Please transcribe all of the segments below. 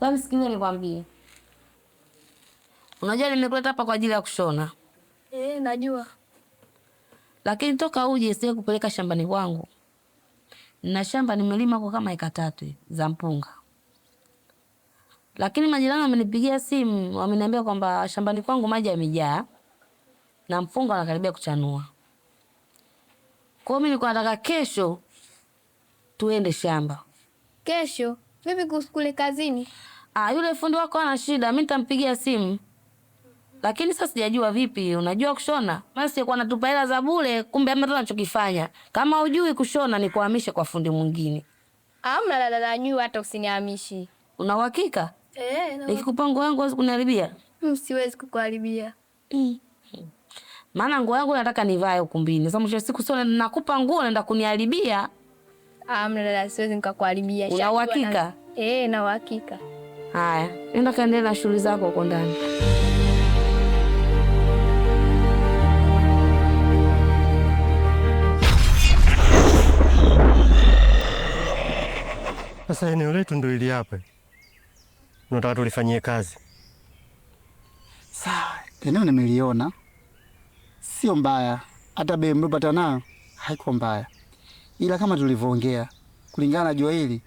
Kwa msikini nikwambie. Unajua nimekuleta hapa kwa ajili ya kushona. Najua. Lakini toka uje sije kupeleka shambani kwangu. Na shamba nimelima kwa kama eka 3 za mpunga. Lakini majirani wamenipigia simu, wameniambia kwamba shambani kwangu maji yamejaa na mpunga unakaribia kuchanua. Kwa hiyo mimi nilikuwa nataka kesho tuende shamba. Kesho? Vipi kuhusu kule kazini? Yule fundi wako ana shida, mimi nitampigia simu. Lakini sasa sijajua vipi, unajua kushona? Maana sikuwa natupa hela za bure, kumbe hamna tunachokifanya. Kama hujui kushona ni kuhamisha kwa fundi mwingine. Hamna dada, najua hata usinihamishi. Una uhakika? Na. Nikikupa nguo yangu huwezi kuniharibia? Siwezi kukuharibia. Maana nguo yangu nataka nivae ukumbini. Sasa mwisho siku sio nakupa nguo naenda kuniharibia. Hamna dada, siwezi nikakuharibia. Una uhakika? Na uhakika. Haya, nenda kaendelea na shughuli zako huko ndani. Sasa eneo letu ndio ili hapa. Tunataka tulifanyie kazi. Sawa, eneo nimeliona. Sio mbaya. Hata bei mlipata nayo haiko mbaya. Ila kama tulivyoongea, kulingana na jua hili,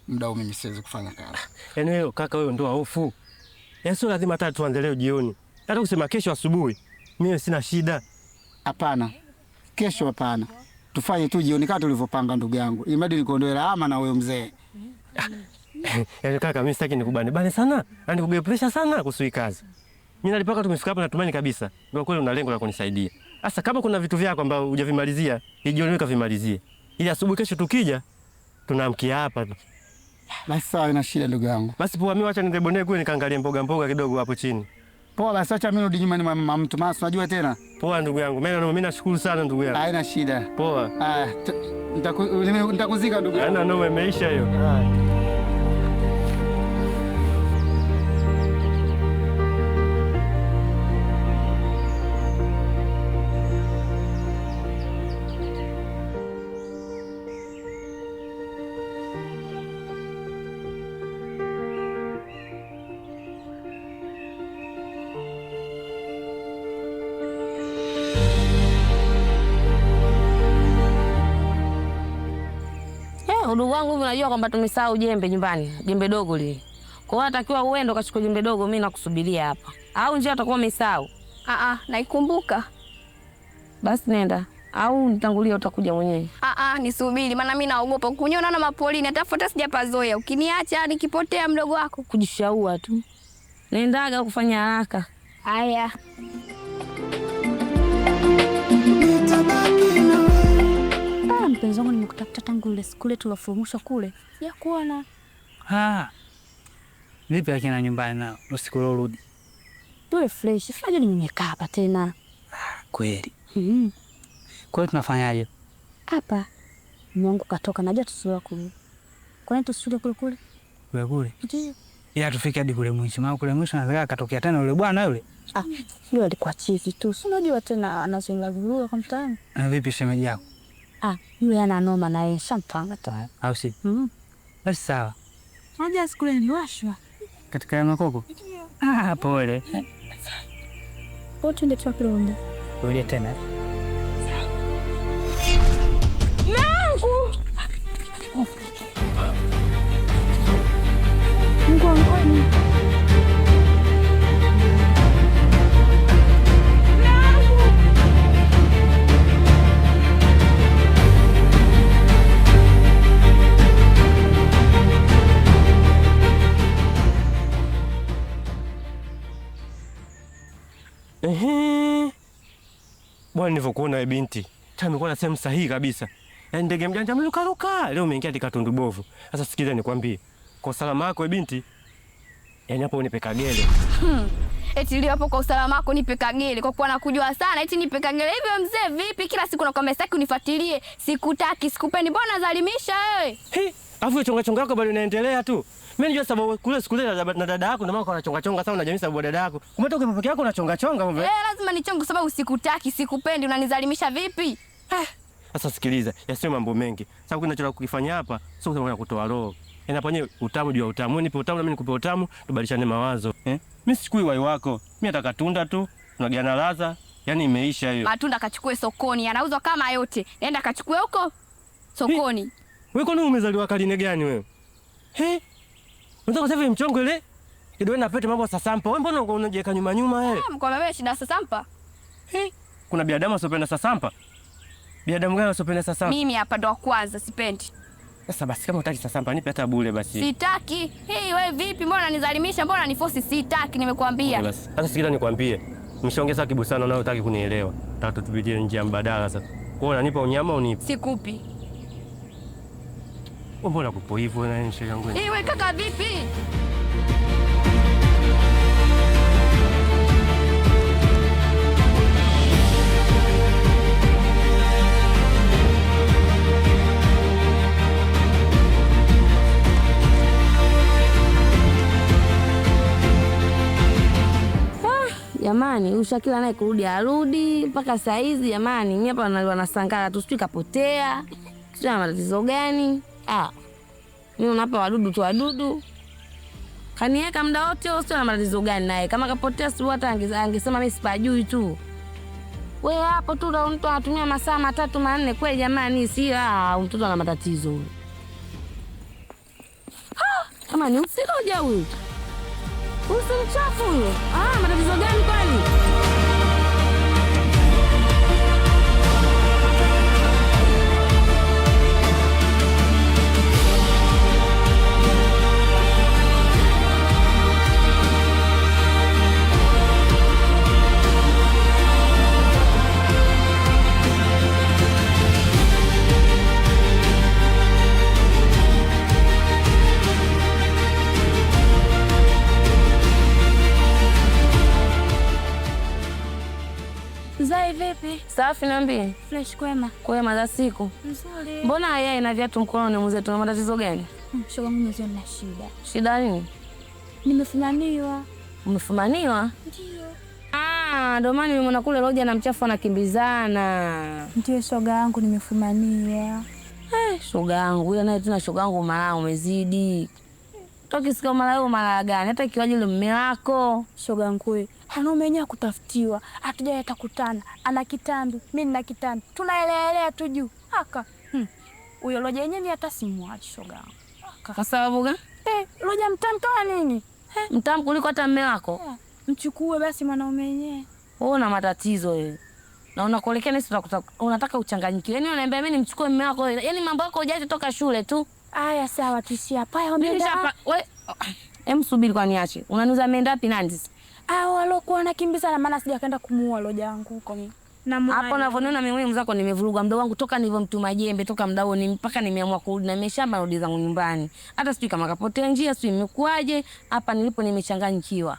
muda mimi siwezi kufanya kazi. Yaani wewe kaka, wewe ndio hofu. Sio lazima hata tuanze leo jioni. Hata kusema kesho asubuhi, mimi sina shida. Hapana. Kesho hapana. Tufanye tu jioni kama tulivyopanga ndugu yangu. Imadi nikuondoe lawama na wewe mzee. Yaani kaka, mimi sitaki nikubane sana. Yaani kukupa pressure sana kuhusu kazi. Mimi nalipaka tumefika hapa natumaini kabisa. Kwa kweli una lengo la kunisaidia. Sasa kama kuna vitu vyako ambavyo hujavimalizia, jioni weka vimalizie. Ili asubuhi kesho tukija tunaamkia hapa tu. Basi sawa, ina shida ndugu yangu. Basi poa, mimi acha nitebonee kule nikaangalie mboga kidogo hapo chini. Poa, basi acha mimi rudi nyumbani mwa mtu maana unajua tena. Poa ndugu yangu. Mimi nashukuru sana ndugu yangu. Haina shida. Poa. Nitakuzika ndugu yangu. Ana imeisha hiyo. Ndugu wangu hivi unajua kwamba tumesahau jembe nyumbani, jembe dogo lile. Kwa hiyo natakiwa uende ukachukue jembe dogo, mimi nakusubiria hapa. Au njoo utakuwa umesahau? Naikumbuka. Basi nenda. Au nitangulia utakuja mwenyewe? Nisubiri maana mimi naogopa kuniona na mapolini, atafuta sijapazoea. Ukiniacha nikipotea mdogo wako. Kujishaua tu. Nendaga kufanya haraka. Haya. Mpenzi wangu nimekutafuta tangu ile siku ile tulofurumushwa kule. Sijakuona. Vipi akina nyumbani na usiku leo rudi? Tuwe fresh. Fanya nimekaa hapa tena. Kweli. Kwa hiyo tunafanyaje? Hapa. Mungu katoka najua tusura kule. Kwa nini tusure kule kule? Kule. Ndio. Ila tufike hadi kule mwisho. Maana kule mwisho anataka katokea tena yule bwana yule. Yule alikuwa chizi tu. Unajua tena anazoea vizuri kwa mtaani. Vipi shemeji yako? Yule ana noma na yeye shampanga tu. Au si? Basi sawa. Unajua siku ile niliwashwa. Katika ya makoko? Pole. Wote ndio tunakwenda. Rudi tena. Bwana nilivyokuona wewe binti, nimekuwa na sehemu sahihi kabisa. Yaani ndege mjanja mlukaruka, leo umeingia katika tundu bovu. Sasa sikiza nikwambie. Kwa usalama wako wewe binti, yaani hapo unipe kagele. Eti leo hapo kwa usalama wako nipe kagele kwa kuwa nakujua sana. Eti nipe kagele hivyo mzee vipi? Kila siku nakwambia sitaki unifuatilie. Sikutaki, sikupendi. Mbona unadhalimisha wewe? Alafu chonga yako bado inaendelea tu. Mimi najua sababu kule siku ile na dada yako ndio maana unachonga sana unajamii sababu dada yako. Umetoka kwa peke yako unachonga wewe. Lazima nichonge sababu sikutaki, sikupendi, unanizalimisha vipi? Sasa sikiliza, yasio mambo mengi. Sababu kinachotaka kukifanya hapa sio kusema kutoa roho. Inaponye utamu juu ya utamu. Wewe nipe utamu na mimi nikupe utamu, tubadilishane mawazo. Mimi sichukui wai wako. Mimi nataka tunda tu, tunagana ladha. Yaani imeisha hiyo. Matunda kachukue sokoni, yanauzwa kama yote. Nenda kachukue huko sokoni. Wewe kwani umezaliwa karine gani wewe? Unataka kusema hivi mchongo ile? Kidogo na pete mambo sasampa. Wewe mbona unajiweka nyuma wewe? Mkwambia wewe shida sasampa. Kuna binadamu asopenda sasampa? Binadamu gani asopenda sasampa? Mimi hapa ndo kwanza sipendi. Sasa basi kama utaki sasampa nipe hata bure basi. Sitaki. Wewe vipi? Mbona unanizalimisha? Mbona uniforce? Sitaki, nimekuambia. Basi. Sasa sikiliza nikwambie. Mshaongeza kibusana nao utaki kunielewa. Nataka tupitie njia mbadala sasa. Kwa unanipa unyama unipe? Sikupi. Mbona kupo hivyo na nje yangu? Wewe kaka vipi? Jamani, Ushakila naye kurudi arudi mpaka saa hizi jamani. Mimi hapa naliwa na sangara tu, sijui kapotea. Sijui ana matatizo gani? Mimi unapa wadudu. Kaniweka muda wote, sio na matatizo gani naye. Kama kapotea sio hata angesema mimi sipajui tu. Wewe hapo tu ndo mtu anatumia masaa 3 4 kweli jamani, si mtoto ana matatizo huyo. Kama ni usiroja huyo. Usi mchafu huyo. Matatizo gani kwani? Zai vipi? Safi niambie. Fresh kwema. Kwema za siku. Nzuri. Mbona yeye ina viatu mkononi mzetu na matatizo gani? Shoga mimi ndio na shida. Shida nini? Nimefumaniwa. Umefumaniwa? Ndio. Ndio maana nimeona kule Roja na mchafu anakimbizana. Ndio shoga yangu nimefumaniwa. Shoga yangu, ila naye tuna shoga yangu mara umezidi. Toki sikia mara gani? Hata ikiwaje ile mume wako. Shoga yangu wewe. Hana mwenyewe kutafutiwa. Hatujaye atakutana. Ana kitambi, mimi nina kitambi. Tunaelea tu juu. Aka. Huyo Roja yenyewe ni hata simwachi shoga yangu. Kwa sababu gani? Roja mtamu kama nini? Mtamu kuliko hata mume wako. Mchukue basi mwanaume wenyewe. Wewe una matatizo wewe. Na unakuelekea nisi unataka uchanganyikiwe. Yaani unaniambia mimi nimchukue mume wako. Yaani mambo yako hujaje toka shule tu. Aya sawa tishia. Paya umeenda. Wewe subiri kwa niache. Unaniuza ameenda wapi nani? Walokuwa wanakimbiza na maana sijakaenda kumuua Roja yangu huko mimi. Hapo unavoniona mimi mzako nimevurugwa mdogo wangu toka nilivyomtuma jembe toka mdao ni mpaka nimeamua kurudi na nimeshamba rudi zangu nyumbani. Hata sijui kama kapotea njia sijui imekuaje. Hapa nilipo nimechanganyikiwa.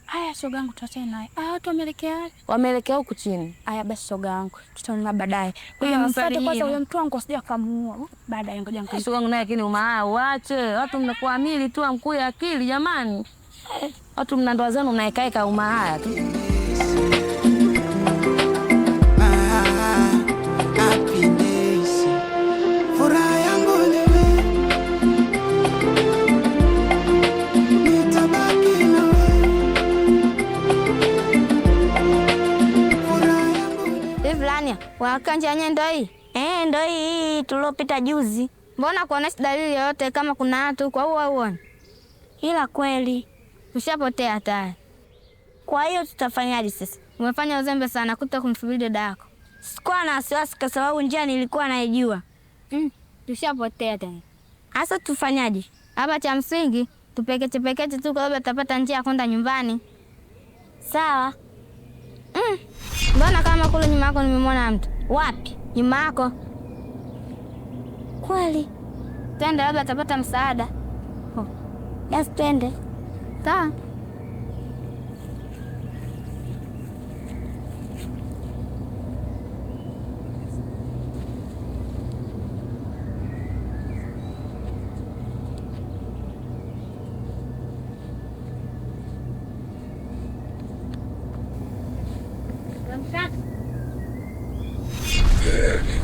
Aya shoga yangu tuachane naye. Watu wameelekea wapi? Wameelekea huku chini. Aya basi shoga yangu tutaona baadaye. Kwa hiyo mfuate kwanza huyo mtu wangu asije akamuua. Baadaye ngoja ngoja. Shoga yangu naye lakini umaa uache. Watu mnakuwa amili tu amkuu ya akili jamani. Watu mna ndoa zenu mnaekaeka umaa tu. Wakanja nye ndo hii? Ndo hii tulopita juzi. Mbona kuonesha dalili yoyote kama kuna watu kwa huo uone? Ila kweli ushapotea tayari. Kwa hiyo tutafanyaje sasa? Umefanya uzembe sana kuto kumsubiri dada yako. Sikuwa na wasiwasi kwa sababu njia nilikuwa naijua. Tushapotea tena. Hasa tufanyaje? Hapa cha msingi tupekete tu kwa sababu tutapata njia kwenda nyumbani. Sawa. Mbona kama kule nyuma yako nimemwona mtu? Wapi? Nyuma yako. Kweli? Twende labda atapata msaada. Yes, twende. Sawa. Yeah.